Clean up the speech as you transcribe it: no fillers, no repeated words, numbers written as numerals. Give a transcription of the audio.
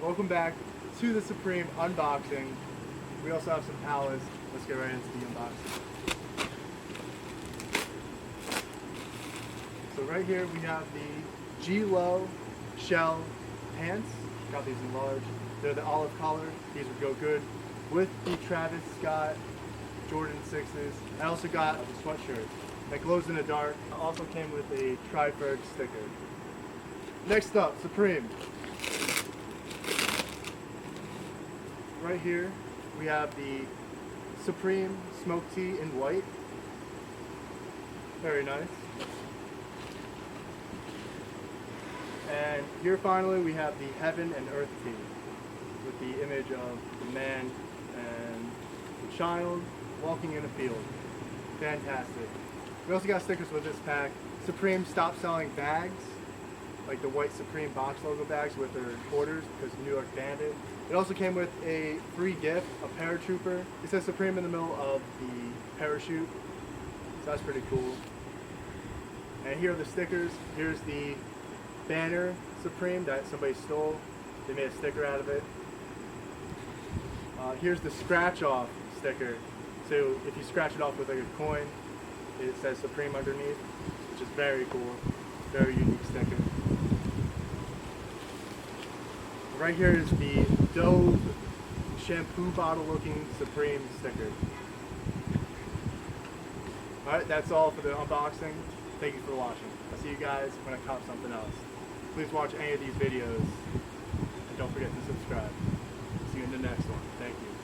Welcome back to the Supreme unboxing. We also have some Palas. Let's get right into the unboxing. So right here we have the G-Low shell pants. Got these in large. They're the olive color. These would go good with the Travis Scott Jordan 6s. I also got a sweatshirt that glows in the dark. Also came with a Tri-Ferg sticker. Next up, Supreme. Right here we have the Supreme Smoked Tea in white. Very nice. And here finally we have the Heaven and Earth Tea with the image of the man and the child walking in a field. Fantastic. We also got stickers with this pack. Supreme stopped selling bags, like the white Supreme box logo bags with their quarters because New York banned it. It also came with a free gift, a paratrooper. It says Supreme in the middle of the parachute, so that's pretty cool. And here are the stickers. Here's the banner Supreme that somebody stole. They made a sticker out of it. Here's the scratch off sticker. So if you scratch it off with like a coin, it says Supreme underneath, which is very cool. Very unique sticker. Right here is the Dove shampoo bottle looking Supreme sticker. Alright, that's all for the unboxing. Thank you for watching. I'll see you guys when I cop something else. Please watch any of these videos and don't forget to subscribe. See you in the next one. Thank you.